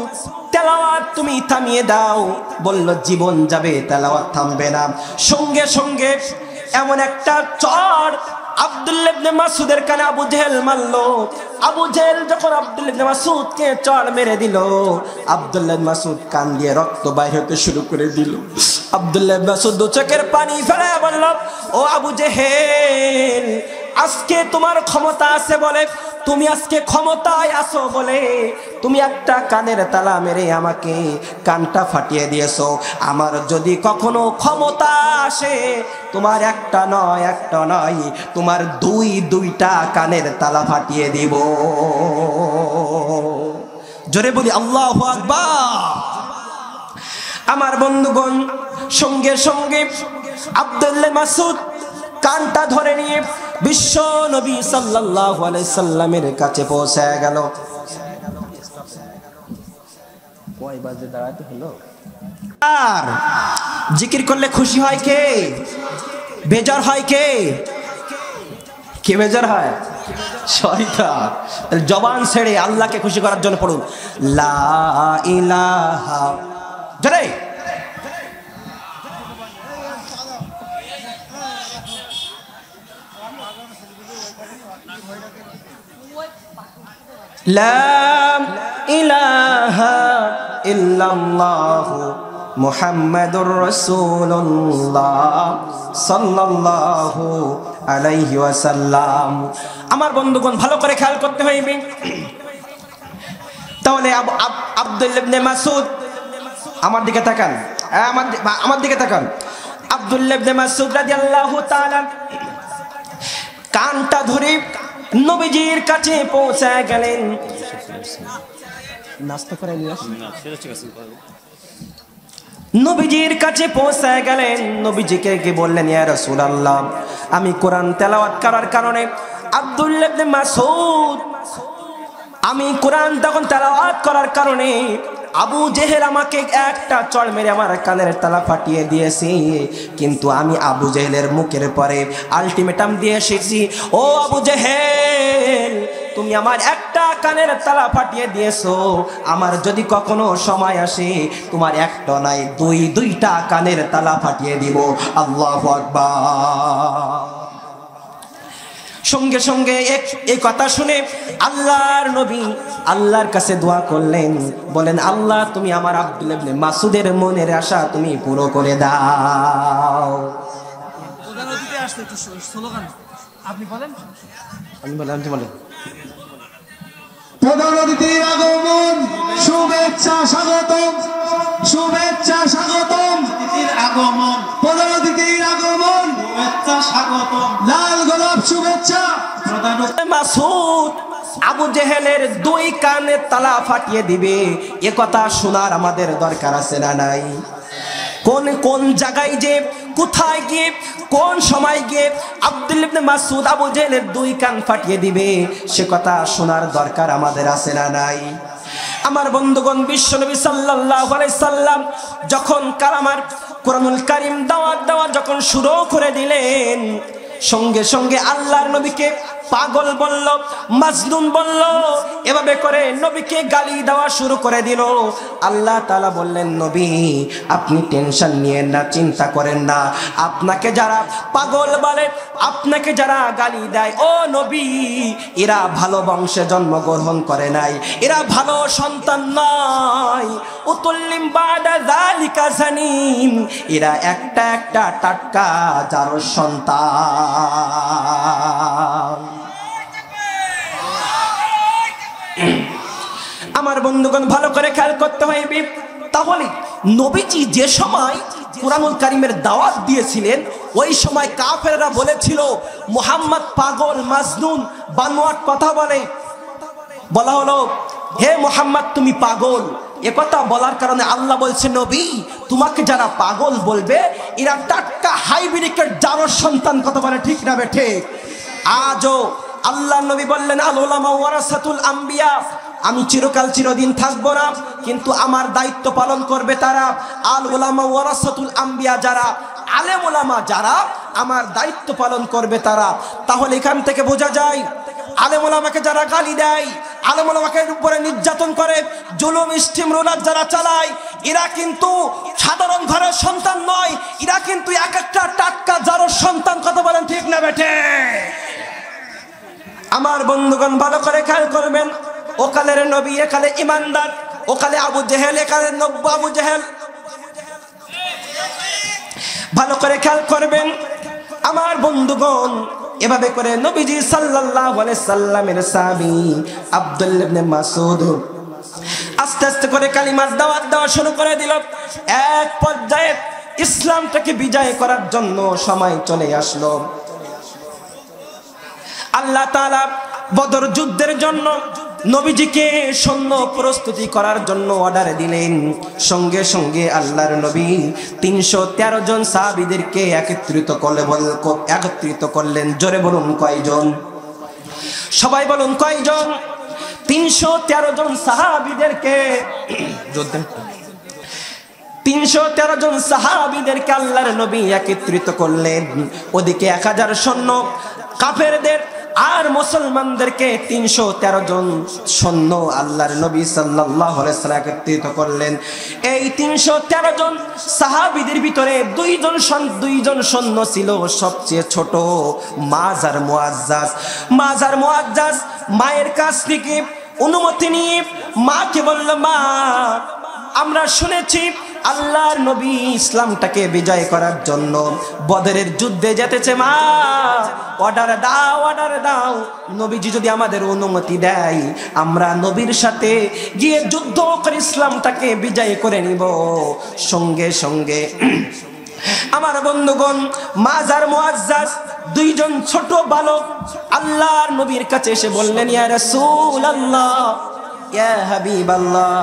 তেলাওয়াত তুমি থামিয়ে দাও। বলল জীবন যাবে, তেলাওয়াত থামবে না। সঙ্গে সঙ্গে এমন একটা চড় আব্দুল্লাহ ইবনে মাসউদের কানে আবু জেহেল মারলো। আবু জেহেল যখন আব্দুল্লাহ ইবনে মাসউদকে চড় মেরে দিল, আব্দুল্লাহ ইবনে মাসউদ কান দিয়ে রক্ত বাইর হতে শুরু করে দিল। আব্দুল্লাহ ইবনে মাসউদ দু চোখের পানি ফেলে বলল, ও আবু জেহেল, আজকে তোমার ক্ষমতা আছে বলে, তুমি আজকে ক্ষমতায় আসো বলে তুমি একটা কানের তালা মেরে আমাকে কানটা ফাটিয়ে দিয়েছো। আমার যদি কখনো ক্ষমতা আসে, তোমার একটা নয় তোমার দুইটা কানের তালা ফাটিয়ে দিব। জোরে বলি আল্লাহু আকবার। আমার বন্ধুগণ, সঙ্গে সঙ্গে আব্দুল্লাহ মাসউদ কানটা ধরে নিয়ে বিশ্ব নবী সাল্লাল্লাহু আলাইহি সাল্লামের কাছে পৌঁছে গেল। কয় বাজে দাঁড়াতে হলো? আর জিকির করলে খুশি হয় কে? বেজার হয় কে? কে বেজার হয়? শয়তান। জবান ছেড়ে আল্লাহকে খুশি করার জন্য পড়ুন লা ইলাহা। জোরে লা ইলাহা ইল্লাল্লাহু মুহাম্মাদুর রাসূলুল্লাহ সাল্লাল্লাহু আলাইহি ওয়াসাল্লাম। আমার বন্ধুগণ ভালো করে খেয়াল করতে হইবে। তাহলে আব্দুল্লাহ ইবনে মাসউদ, আমার দিকে তাকান, আমার দিকে তাকান। আব্দুল্লাহ ইবনে মাসউদ রাদিয়াল্লাহু তাআলা কানটা ধরে নবীজির কাছে পৌঁছে গেলেন। নাস্তা করে নিয়ে আসুন। নবীজির কাছে পৌঁছে গেলেন। নবীজিকে গিয়ে বললেন, ইয়া রাসূলুল্লাহ, আমি কোরআন তেলাওয়াত করার কারণে আব্দুল্লাহ ইবনে মাসউদ, আমি কোরআন তখন তেলাওয়াত করার কারণে আবু জেহেল আমাকে একটা চড় মেরে আমার কানের তালা ফাটিয়ে দিয়েছে, কিন্তু আমি আবু জেহেলের মুখের পরে আলটিমেটাম দিয়ে এসেছি, ও আবু জেহেল তুমি আমার একটা কানের তালা ফাটিয়ে দিয়েছো, আমার যদি কখনো সময় আসে তোমার একটা নাই দুইটা কানের তালা ফাটিয়ে দিব। আল্লাহু আকবার। সঙ্গে সঙ্গে এই কথা শুনে আল্লাহর নবী আল্লাহর কাছে দোয়া করলেন, বলেন আল্লাহ তুমি আমার আব্দুল্লাহ ইবনে মাসউদের মনের আশা তুমি পুরো করে দাও। আপনি বলেন,
প্রধান অতিথির আগমন, শুভেচ্ছা স্বাগতম, শুভেচ্ছা স্বাগতম, আগমন, প্রধান অতিথির আগমন, শুভেচ্ছা স্বাগতম, লাল গোলাপ শুভেচ্ছা। প্রধান
মাসউদ আবু জেহেলের দুই কানের তালা ফাটিয়ে দিবে, এ কথা শোনার আমাদের দরকার আছে না নাই? কোন কোন জায়গায় যে কোথায় গিয়ে কোন সময় গিয়ে আব্দুল্লাহ ইবনে মাসউদ আবু জেহেলের দুই কান ফাটিয়ে দিবে সে কথা শোনার দরকার আমাদের আছে না নাই? আমার বন্ধুগণ, বিশ্বনবী সাল্লাল্লাহু আলাইহি সাল্লাম যখন কালামার কোরআনুল কারীম দাওয়াত দেওয়া যখন শুরু করে দিলেন, সঙ্গে সঙ্গে আল্লাহর নবীকে পাগল বলল, মাজনুন বলল, এভাবে করে নবীকে গালি দেওয়া শুরু করে দিল। আল্লাহ তাআলা বললেন, নবী আপনি টেনশন নিয়েন না, চিন্তা করেন না, আপনাকে যারা পাগল বলে, আপনাকে যারা গালি দেয়, ও নবী এরা ভালো বংশে জন্মগ্রহণ করে নাই, এরা ভালো সন্তান নয়, উতুল্লিম বাদা যালিকা জানিম, এরা একটা একটা টাটকা যার সন্তান। আমার বন্ধুগণ ভালো করে খেয়াল করতে হইবে। তাহলে নবীজি যে সময় কুরআনুল কারীমের দাওয়াত দিয়েছিলেন, ওই সময় কাফেররা বলেছিল মুহাম্মদ পাগল, মাজনুন, বানোয়াট কথা বলে। বলা হলো হে মুহাম্মদ তুমি পাগল, একথা বলার কারণে আল্লাহ বলছে নবী তোমাকে যারা পাগল বলবে এরা টাটকা হাইব্রিডের জারর সন্তান। কথা বলে ঠিক না বেঠে? আজও আল্লাহ নবী বললেন আল উলামা ওয়ারাসাতুল আম্বিয়া, আমি চিরকাল চিরদিন থাকবো না, কিন্তু আমার দায়িত্ব পালন করবে তারা। আল উলামা ওয়ারাসাতুল আম্বিয়া, যারা আলেম উলামা যারা আমার দায়িত্ব পালন করবে তারা। তাহলে এখান থেকে বোঝা যায় আলেম উলামাকে যারা গালি দেয়, আলেম উলামাকে উপরে নির্যাতন করে, জুলুম স্টিমরোলার যারা চালায়, এরা কিন্তু সাধারণ ঘরের সন্তান নয়, এরা কিন্তু এক একটা টাটকা জারর সন্তান। কথা বলেন ঠিক না বেঠে? আমার বন্ধুগণ ভালো করে খেয়াল করবেন, ওকালের নবী একালে ইমানদার, ওকালে আবু জেহেল একালে নব্য আবু জেহেল। ভালো করে খেয়াল করবেন আমার বন্ধুগণ, এভাবে করে নবীজি সাল্লাল্লাহু আলাইহি সাল্লামের সাহাবী আব্দুল্লাহ ইবনে মাসউদ আস্তে আস্তে করে কালিমার দাওয়াত দেওয়া শুরু করে দিল। এক পর্যায়ে ইসলামটাকে বিজয় করার জন্য সময় চলে আসলো। আল্লাহ তাআলা বদর যুদ্ধের জন্য নবীজিকে সৈন্য প্রস্তুতি করার জন্য অর্ডার দিলেন। সঙ্গে সঙ্গে আল্লাহর নবী 313 জন সাহাবীদেরকে একত্রিত করলেন। জোরে বলুন কয়জন? সবাই বলুন কয়জন? 313 জন সাহাবীদেরকে 313 জন সাহাবীদেরকে আল্লাহর নবী একত্রিত করলেন। ওদিকে 1000 সৈন্য কাফেরদের আর মুসলমানদেরকে 313 জন সৈন্য আল্লাহর নবী সাল্লাল্লাহু আলাইহি ওয়াসাল্লাম একত্রিত করলেন। এই 313 জন সাহাবীদের ভিতরে দুইজন সৈন্য ছিল সবচেয়ে ছোট, মাজার মুআজ্জাজ মায়ের কাছ থেকে অনুমতি নিয়ে মাকে বলল, মা আমরা শুনেছি আল্লাহর নবী ইসলামটাকে বিজয় করার জন্য বদরের যুদ্ধে যেতেছে, মা অর্ডার দাও। নবীজি যদি আমাদের অনুমতি দেয় আমরা নবীর সাথে গিয়ে যুদ্ধ করে ইসলামটাকে বিজয় করে নিব। সঙ্গে সঙ্গে আমার বন্ধুগণ মাজার মুআজ্জাজ দুইজন ছোট বালক আল্লাহর নবীর কাছে এসে বললেন, ইয়া রাসূলুল্লাহ, ইয়া হাবিবাল্লাহ,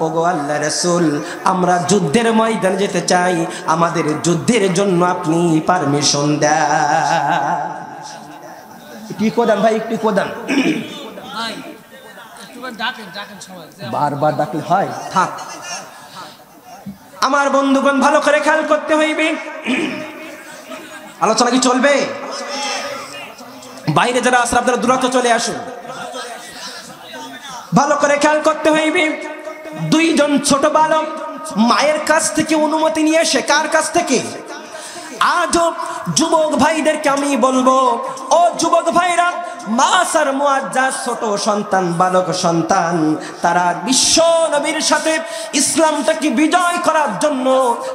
ওগো আল্লাহর রাসূল, আমরা যুদ্ধের ময়দানে যেতে চাই, আমাদের যুদ্ধের জন্য আপনি পারমিশন দেন। কি কোদান ভাই, একটু কোদান। বারবার ডাকলে হয়? থাক। আমার বন্ধুগণ ভালো করে খেয়াল করতে হইবে। আলোচনা কি চলবে? বাইরে যারা আসলে আপনারা দূরত্ব চলে আসুন। ভালো করে খেয়াল করতে হইবে। দুইজন ছোট বালক মায়ের কাছ থেকে অনুমতি নিয়ে এসে, কার কাছ থেকে? আজও যুবক ভাইদেরকে আমি বলবো, ও যুবক ভাইরা, মাসার মুআজ্জাজ ছোট সন্তান, বালক সন্তান, তারা বিশ্ব নবীর সাথে ইসলামটাকে বিজয় করার জন্য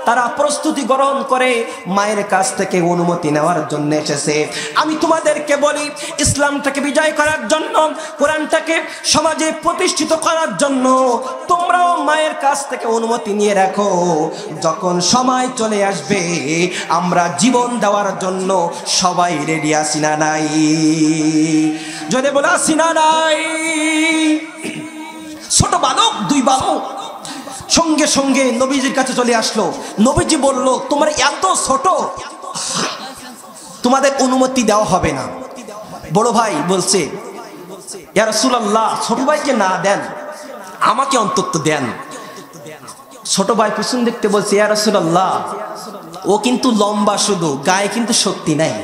তারা প্রস্তুতি গ্রহণ করে মায়ের কাছ থেকে অনুমতি নেওয়ার জন্য এসেছে। আমি তোমাদেরকে বলি, ইসলামটাকে বিজয় করার জন্য, কোরআনটাকে সমাজে প্রতিষ্ঠিত করার জন্য তোমরাও মায়ের কাছ থেকে অনুমতি নিয়ে রাখো। যখন সময় চলে আসবে আমরা জীবন দেওয়ার জন্য সবাই রেডি আছি না নাই? যদি বলে আছি না নাই? ছোট বালক, দুই বালক সঙ্গে সঙ্গে নবীজির কাছে চলে আসলো। নবীজি বলল, তোমার এত ছোট, তোমাদের অনুমতি দেওয়া হবে না। বড় ভাই বলছে, ইয়া রাসূলুল্লাহ, ছোট ভাইকে না দেন, আমাকে অন্তত দেন। ছোট ভাই পিছন দেখতে বলছে, ইয়া রাসূলুল্লাহ, ও কিন্তু লম্বা, শুধু গায়ে কিন্তু শক্তি নাই।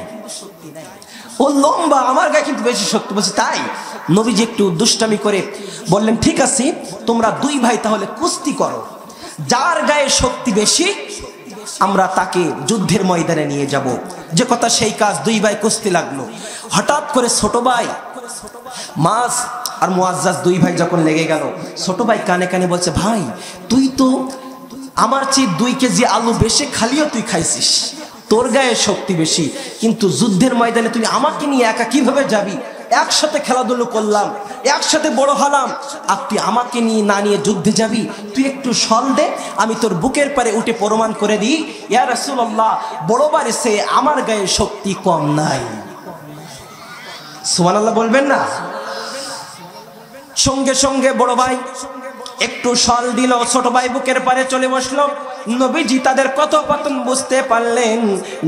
ও লম্বা, আমার গায়ে কিন্তু বেশি শক্তি। বলছে তাই? নবীজি একটু দুষ্টামি করে বললেন, ঠিক আছে, তোমরা দুই ভাই তাহলে কুস্তি করো, যার গায়ে শক্তি বেশি আমরা তাকে যুদ্ধের ময়দানে নিয়ে যাব। যে কথা সেই কাজ, দুই ভাই কুস্তি লাগলো। হঠাৎ করে ছোট ভাই মাস আর মুআজ্জাজ দুই ভাই যখন লেগে গেল, ছোট ভাই কানে কানে বলছে, ভাই তুই তো আমার চেয়ে 2 কেজি আলু বেশি খালিও তুই খাইছিস, তোর গায়ে শক্তি বেশি, কিন্তু যুদ্ধের ময়দানে তুই আমাকে নিয়ে একা কিভাবে যাবি? একসাথে খেলাধুলো করলাম, একসাথে বড় হলাম, আর তুই আমাকে নিয়ে না নিয়ে যুদ্ধে যাবি? তুই একটু সল দে, আমি তোর বুকের পারে উঠে প্রমাণ করে দিই, ইয়া রাসূলুল্লাহ, বড় বারে সে আমার গায়ে শক্তি কম নাই। সুবহানাল্লাহ বলবেন না? সঙ্গে সঙ্গে বড় ভাই একটু সল দিল, ছোট ভাই বুকের পারে চলে বসলো। নবীজি তাদের কথোপকথন বুঝতে পারলেন।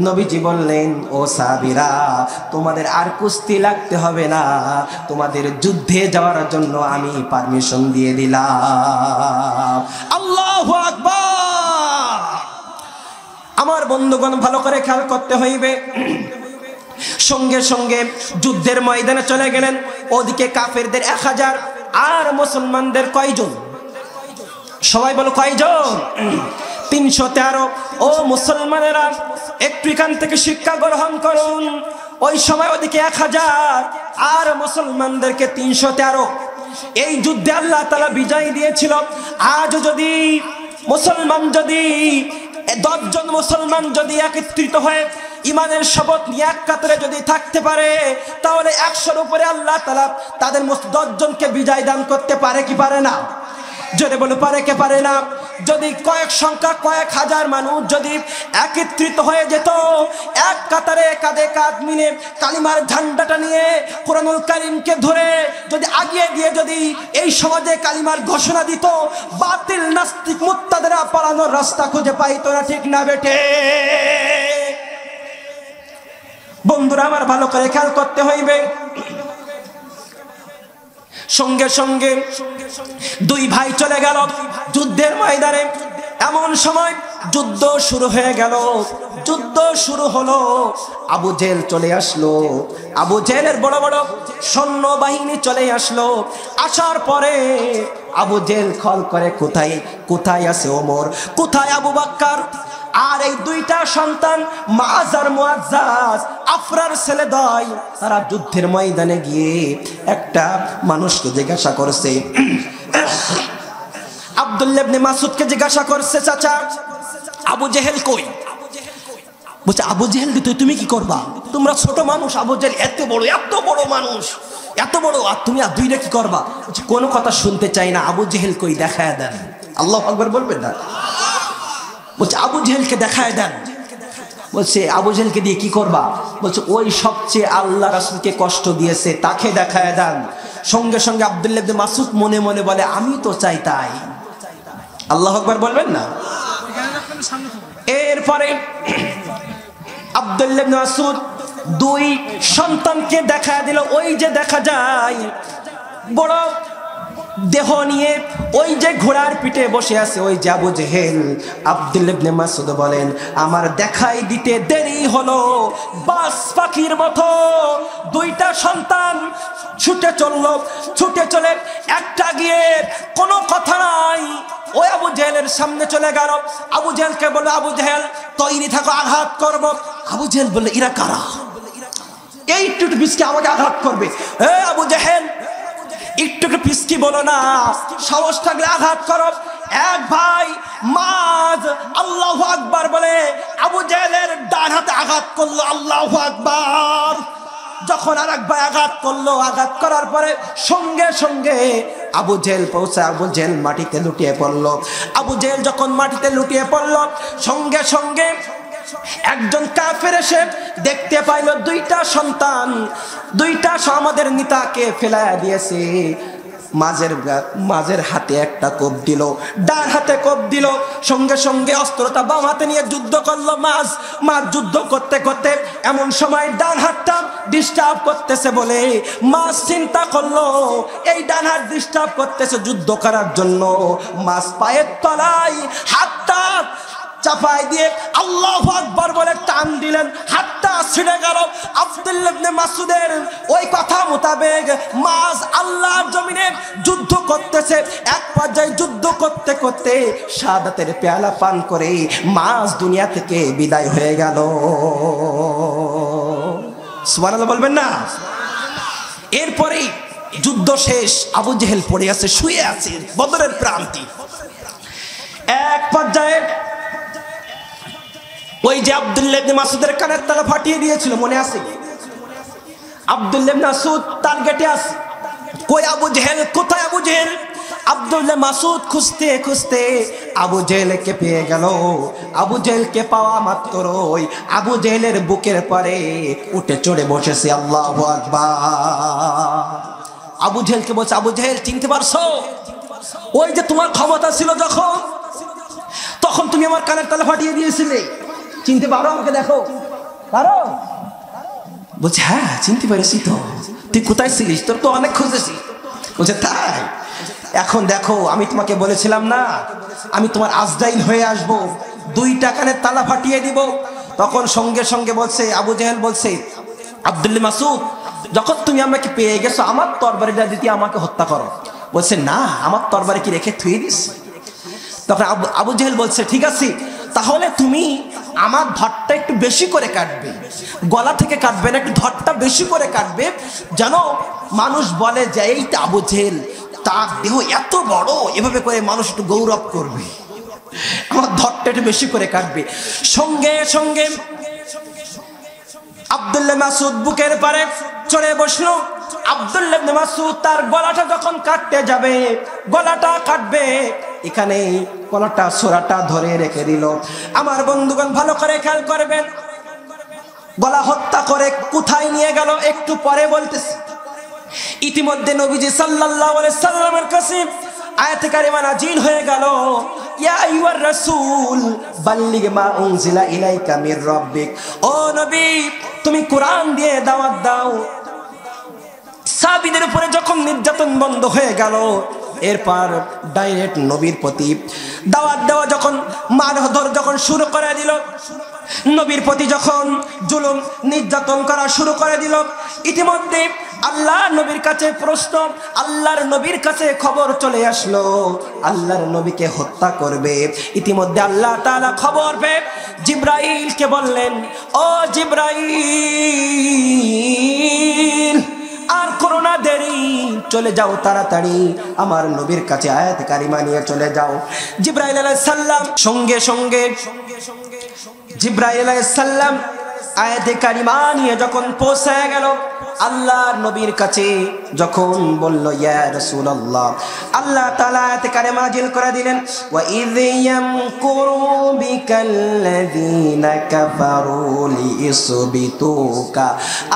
নবীজি বললেন, ও সাহাবীরা, তোমাদের আর কুস্তি লাগতে হবে না, তোমাদের যুদ্ধে যাওয়ার জন্য আমি পারমিশন দিয়ে দিলাম। আল্লাহু আকবার। আমার বন্ধুগণ ভালো করে খেয়াল করতে হইবে। সঙ্গে সঙ্গে যুদ্ধের ময়দানে চলে গেলেন। ওদিকে কাফেরদের 1000 আর মুসলমানদের কয়জন? সবাই বলো কয়জন? 313। ও মুসলমানেরা, একটু এখান থেকে শিক্ষা গ্রহণ করুন। ওই সময় ওদিকে 1000 আর মুসলমানদেরকে 313। এই যুদ্ধে আল্লাহ তাআলা বিজয় দিয়েছিল। আজ যদি মুসলমান, যদি 10 জন মুসলমান যদি একত্রিত হয়ে ইমানের শপথ নিয়ে এক কাতারে যদি থাকতে পারে, তাহলে 100-র উপরে আল্লাহ তাআলা তাদের 10 জনকে বিজয় দান করতে পারে কি পারে না? যদি বলে পারে কে পারে না? যদি কয়েক হাজার মানুষ যদি একত্রিত হয়ে যেত, এক কাতারে কাঁধে কাঁধ মিলে কালিমার ঝান্ডাটা নিয়ে কোরআনুল কারীমকে ধরে যদি আগিয়ে দিয়ে যদি এই সমাজে কালিমার ঘোষণা দিত, বাতিল নাস্তিক মুত্তাদেরা পালানোর রাস্তা খুঁজে পাইতো না, ঠিক না বেটে? বন্ধুরা আমার, ভালো করে খেয়াল করতে হইবে। সঙ্গে সঙ্গে দুই ভাই চলে গেল যুদ্ধের ময়দানে। এমন সময় যুদ্ধ শুরু হয়ে গেল। যুদ্ধ শুরু হলো, আবু জেহেল চলে আসলো। আবু জেহেলের বড় বড় সৈন্য বাহিনী চলে আসলো। আসার পরে আবু জেহেল খল করে, কোথায় কোথায় আছে ওমর, কোথায় আবু বকর? আর এই দুইটা সন্তান মাআজ আর মুআজ্জাজ, আফরার ছেলেদ্বয়, তারা যুদ্ধের ময়দানে গিয়ে একটা মানুষকে জিজ্ঞাসা করছে, আব্দুল্লাহ ইবনে মাসউদকে জিজ্ঞাসা করছে, চাচা আবু জেহেল কই? বলছে, আবু জেহেল তুমি কি করবা? তোমরা ছোট মানুষ, আবু জেহেল এত বড় মানুষ, এত বড়, আর তুমি আর দুইটা কি করবা? বলছে, কোনো কথা শুনতে চাই না, আবু জেহেল কই দেখায় দেন। আল্লাহু আকবার বলবেন না? বলছে, আবু জেহেলকে দেখায় দেন। বলছে, আবু জেহেলকে দিয়ে কি করবা? বলছে, ওই সবচেয়ে আল্লাহ রাসূলকে কষ্ট দিয়েছে, তাকে দেখায় দেন। সঙ্গে সঙ্গে আব্দুল্লাহ ইবনে মাসউদ মনে মনে বলে, আমি তো চাই তাই। আল্লাহু আকবার বলবেন না? এরপরে আব্দুল্লাহ ইবনে মাসউদ দুই সন্তানকে দেখায় দিল। ওই যে দেখা যায় বড় দেহ নিয়ে ওই যে ঘোড়ার পিঠে বসে আছে ওই যে আবু জেহেল। আব্দুল্লাহ ইবনে মাসউদ বলেন আমার দেখাই দিতে দেরি হলো, বাস পাখির মতো দুইটা সন্তান ছুটে চললো, ছুটে চলে একটা গিয়ে কোনো কথা নাই ওই আবু জেহেলের সামনে চলে গেল। আবু জেহেলকে বলল আবু জেহেল তৈরি থাকো, আঘাত করব। আবু জেহেল বলল ইরা কারা, এই একটু পিছকে আমাকে আঘাত করবে? হে আবু জেহেল একটু পিছকি বলো না, সাহস থাকলে আঘাত করো। এক ভাই মাঝ আল্লাহু আকবার বলে আবু জেহেলের ডান হাতে আঘাত করলো, আল্লাহু আকবার। যখন আর এক ভাই আঘাত করলো, আঘাত করার পরে সঙ্গে সঙ্গে আবু জেহেল পৌঁছে আবু জেহেল মাটিতে লুটিয়ে পড়লো। আবু জেহেল যখন মাটিতে লুটিয়ে পড়লো সঙ্গে সঙ্গে একজন কাফের এসে দেখতে পাইল দুইটা সন্তান, দুইটা আমাদের নেতাকে ফেলাইয়া দিয়েছে। মাঝের হাতে একটা কোপ দিল, ডান হাতে কোপ দিল, সঙ্গে সঙ্গে অস্ত্রটা বাম হাতে নিয়ে যুদ্ধ করলো। মাঝ যুদ্ধ করতে করতে এমন সময় ডান হাতটা ডিস্টার্ব করতেছে বলে মাঝ চিন্তা করলো এই ডান হাত ডিস্টার্ব করতেছে যুদ্ধ করার জন্য। মাঝ পায়ের তলায় হাতটা চাপাই দিয়ে আল্লাহু আকবার বলে টান দিলেন, হাতটা ছিঁড়ে গেল। আব্দুল্লাহ ইবনে মাসউদের ওই কথা মোতাবেক মাঝ আল্লাহর জমিনে যুদ্ধ করতেছে। এক পর্যায়ে যুদ্ধ করতে করতে শাহাদাতের পেয়ালা পান করে মাঝ দুনিয়া থেকে বিদায় হয়ে গেল। সুবহানাল্লাহ বলবেন না? এরপরেই যুদ্ধ শেষ, আবু জেহেল পড়ে আছে, শুয়ে আছে বদরের প্রান্তি। এক পর্যায়ে ওই যে আব্দুল্লাহ ইবনে মাসউদের কানের তালা ফাটিয়ে দিয়েছিল, মনে আছে? আব্দুল্লাহ ইবনে মাসউদ টার্গেটে আছে। কই আবু জেহেল, কোথায় আবু জেহেল? আব্দুল্লাহ মাসউদ খুঁজতে খুঁজতে আবু জেহেলকে পেয়ে গেল। আবু জেহেলকে পাওয়া মাত্র ওই আবু জেহেলের বুকের পরে উঠে চড়ে বসেছে। আল্লাহু আকবার। আবু জেহেলকে বলছে আবু জেহেল চিনতে পারছো? ওই যে তোমার ক্ষমতা ছিল যখন, তখন তুমি আমার কানের তালা ফাটিয়ে দিয়েছিলে, চিনতে পারো? আমাকে দেখো, পারো? বলছে হ্যাঁ চিনতে পেরেছি তো। তুই কোথায় ছিলিস? তোর তো অনেক খুঁজেছি। বলছে তাই? এখন দেখো আমি তোমাকে বলেছিলাম না আমি তোমার আজরাইল হয়ে আসব, দুইটা কানের তালা ফাটিয়ে দিব। তখন সঙ্গে সঙ্গে বলছে আবু জেহেল বলছে আব্দুল্লাহ মাসউদ যখন তুমি আমাকে পেয়ে গেছো আমার তরবারিটা দিতে আমাকে হত্যা করো। বলছে না, আমার তরবারি কি রেখে থুয়ে দিস? তখন আবু জেহেল বলছে ঠিক আছে, তাহলে তুমি আমার ধরটা একটু বেশি করে কাটবে, গলা থেকে কাটবে না, একটু ধরটা বেশি করে কাটবে, যেন মানুষ বলে যে এইটা আবু জেহেল, তার দেহ এত বড়, এভাবে করে মানুষ একটু গৌরব করবে। আমার ধরটা একটু বেশি করে কাটবে। সঙ্গে সঙ্গে আব্দুল্লাহ মাসউদ বুকের পারে চড়ে বসলো। আব্দুল্লাহ ইবনে মাসউদ তার গলাটা যখন কাটতে যাবে, গলাটা কাটবে, এখানে গলাটা ছোরাটা ধরে রেখে দিল। আমার বন্ধুগণ ভালো করে খেয়াল করবেন, গলা হত্যা করে কোথায় নিয়ে গেল একটু পরে বলতেছি। ইতিমধ্যে নবীজি সাল্লাল্লাহু আলাইহি সাল্লামের কাছে আয়াতে কারিমা নাজিল হয়ে গেল, ইয়া আইয়ুহার রাসূল বাল্লিগ মা উনজিলা ইলাইকা মির রাব্বিক। ও নবী তুমি কোরআন দিয়ে দাওয়াত দাও। সাহাবীদের উপরে যখন নির্যাতন বন্ধ হয়ে গেল, এরপর ডাইরেক্ট নবীর প্রতি দাওয়াত দেওয়া যখন মারধর যখন শুরু করে দিল, নবীর প্রতি যখন জুলুম নির্যাতন করা শুরু করে দিল, ইতিমধ্যে আল্লাহ নবীর কাছে প্রশ্ন, আল্লাহর নবীর কাছে খবর চলে আসলো আল্লাহর নবীকে হত্যা করবে। ইতিমধ্যে আল্লাহ তাআলা খবর পেয়ে জিবরাইলকে বললেন, ও জিবরাইল আর করোনা দেরি, চলে যাও তাড়াতাড়ি আমার নবীর কাছে আয়াত কারিমা নিয়ে চলে যাও। জিবরাইল আলাইহিস সালাম সঙ্গে সঙ্গে জিবরাইল আলাইহিস সালাম আয়াতে কারিমা নিয়ে যখন পৌঁছে গেল আল্লাহর নবীর কাছে, যখন বলল ইয়া রাসূলুল্লাহ, আল্লাহ তাআলা আয়াতে কারিমা নাযিল করে দিলেন, ওয়া ইয ইয়ামকুরু বিকাল্লাযীনা কাফারু লিইসবিতুকা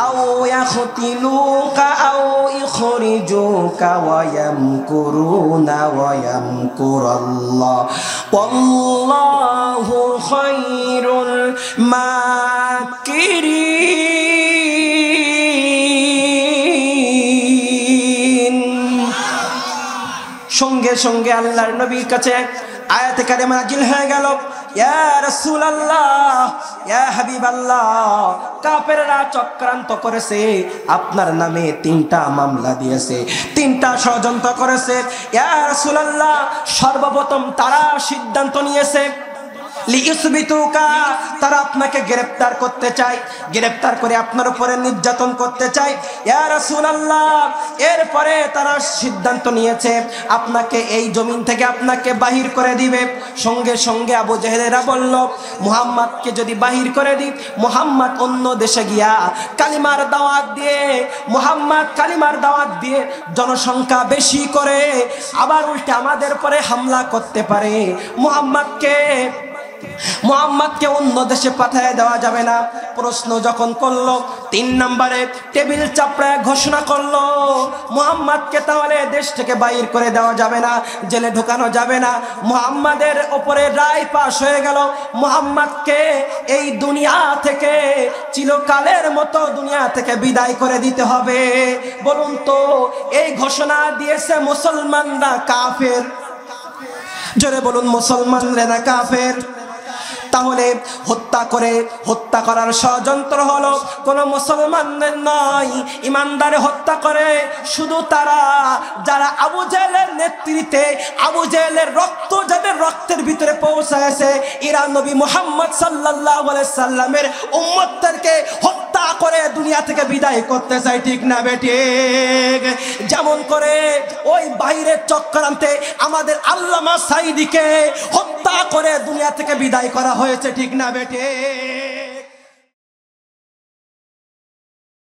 আও ইয়াখতিলুকা আও ইখরিজুকা ওয়া ইয়ামকুরুনা ওয়া ইয়ামকুরুল্লাহ ওয়াল্লাহু খায়রুল মাকিরিন। সঙ্গে সঙ্গে আল্লাহর নবীর কাছে আয়াতে কারিমা নাজিল হয়ে গেল, ইয়া রাসূলুল্লাহ, ইয়া হাবিবাল্লাহ, কাফেররা চক্রান্ত করেছে, আপনার নামে 3টা মামলা দিয়েছে, 3টা ষড়যন্ত্র করেছে। ইয়া রাসূলুল্লাহ, সর্বপ্রথম তারা সিদ্ধান্ত নিয়েছে লিইসবিতুকা, তারা আপনাকে গ্রেফতার করতে চায়, গ্রেফতার করে আপনার উপরে নির্যাতন করতে চায়। ইয়া রাসূলুল্লাহ, এরপরে তারা সিদ্ধান্ত নিয়েছে আপনাকে এই জমিন থেকে আপনাকে বাহির করে দিবে। সঙ্গে সঙ্গে আবু জেহেলেরা বলল, মুহাম্মদকে যদি বাহির করে দিই, মুহাম্মদ অন্য দেশে গিয়া কালিমার দাওয়াত দিয়ে, মুহাম্মদ কালিমার দাওয়াত দিয়ে জনসংখ্যা বেশি করে আবার উল্টে আমাদের পরে হামলা করতে পারে। মুহাম্মদকে অন্য দেশে পাঠিয়ে দেওয়া যাবে না। প্রশ্ন যখন করলো, 3 নম্বরে টেবিল চাপড়ায় ঘোষণা করলো, মুহাম্মদকে তাহলে দেশ থেকে বাইর করে দেওয়া যাবে না, জেলে ঢোকানো যাবে না। মুহাম্মাদের উপরে রায় পাশ হয়ে গেল, মুহাম্মদকে এই দুনিয়া থেকে চিরকালের মতো দুনিয়া থেকে বিদায় করে দিতে হবে। বলুন তো, এই ঘোষণা দিয়েছে মুসলমানরা কাফের? জোরে বলুন, মুসলমানরা না কাফের? তাহলে হত্যা করার ষড়যন্ত্র হলো কোন মুসলমানদের নয়, ইমানদারে হত্যা করে শুধু তারা যারা আবু জেহেলের নেতৃত্বে, আবু জেহেলের রক্ত যাদের রক্তের ভিতরে পৌঁছায়ছে, এরা নবী মুহাম্মদ সাল্লাল্লাহু আলাইহি সাল্লামের উম্মতদেরকে হত্যা করে দুনিয়া থেকে বিদায় করতে চায়। ঠিক না বেঠিক? যেমন করে ওই বাইরের চক্রান্তে আমাদের আল্লামা সাঈদীকে হত্যা করে দুনিয়া থেকে বিদায় করা হয়েছে। ঠিক না বেঠিক?